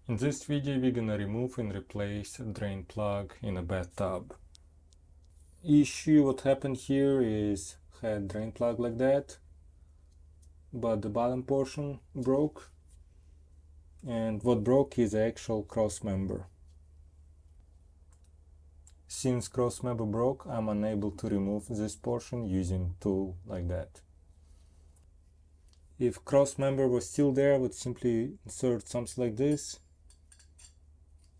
In this video we're gonna remove and replace a drain plug in a bathtub. Issue what happened here is had drain plug like that, but the bottom portion broke, and what broke is the actual cross member. Since cross member broke, I'm unable to remove this portion using tool like that. If cross member was still there, I would simply insert something like this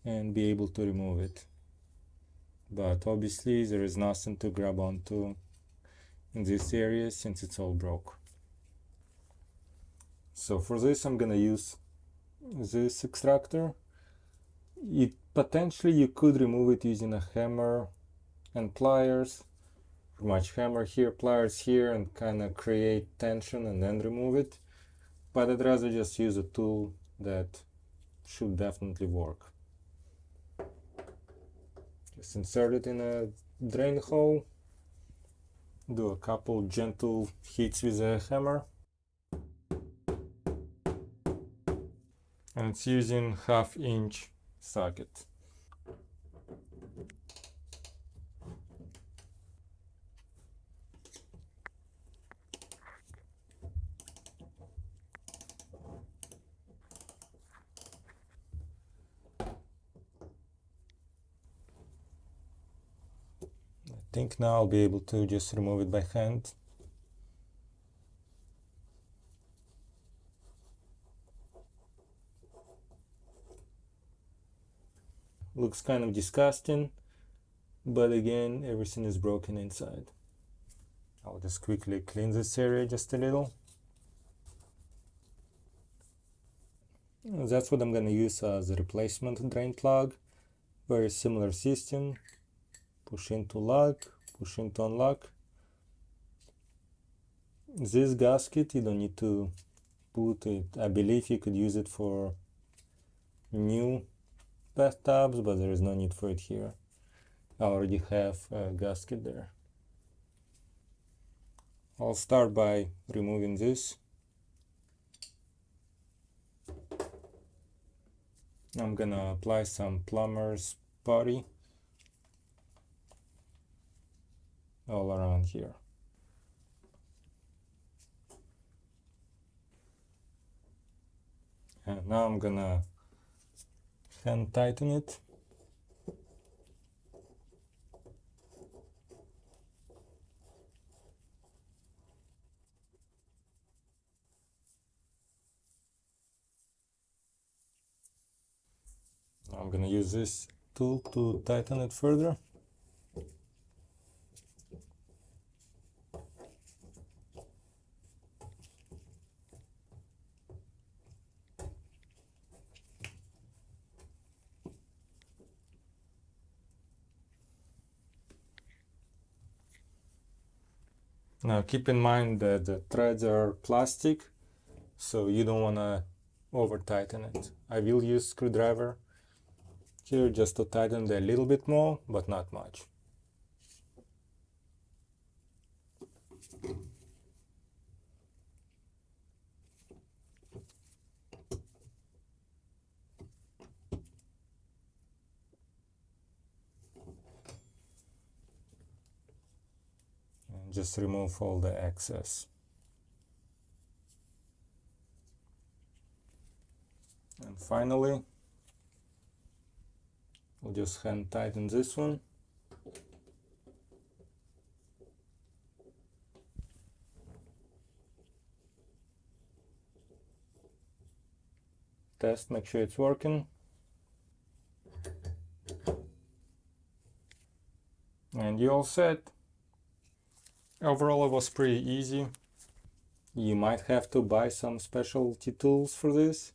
and be able to remove it. But obviously there is nothing to grab onto in this area since it's all broke. So for this I'm gonna use this extractor. Potentially you could remove it using a hammer and pliers. Pretty much hammer here, pliers here, and kind of create tension and then remove it. But I'd rather just use a tool that should definitely work. Just insert it in a drain hole, do a couple gentle hits with a hammer, and it's using 1/2 inch socket. I think now I'll be able to just remove it by hand. Looks kind of disgusting, but again, everything is broken inside. I'll just quickly clean this area just a little. That's what I'm gonna use as a replacement drain plug. Very similar system. Push into lock, push into unlock. This gasket, you don't need to put it. I believe you could use it for new bathtubs, but there is no need for it here. I already have a gasket there. I'll start by removing this. I'm gonna apply some plumber's putty all around here. And now I'm gonna hand tighten it. I'm gonna use this tool to tighten it further. Now keep in mind that the threads are plastic, so you don't want to over tighten it. I will use screwdriver here just to tighten it a little bit more, but not much. And just remove all the excess. And finally, we'll just hand tighten this one. Test, make sure it's working. And you're all set. Overall, it was pretty easy. You might have to buy some specialty tools for this.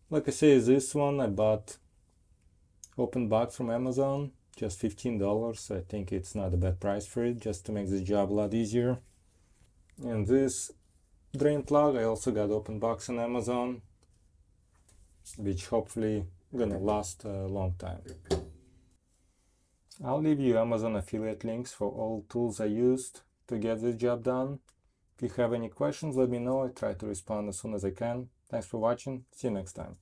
Like I say, this one I bought open box from Amazon, just $15. I think it's not a bad price for it, just to make this job a lot easier. And this drain plug I also got open box on Amazon, which hopefully gonna last a long time. I'll leave you Amazon affiliate links for all tools I used to get this job done. If you have any questions, let me know. I try to respond as soon as I can. Thanks for watching. See you next time.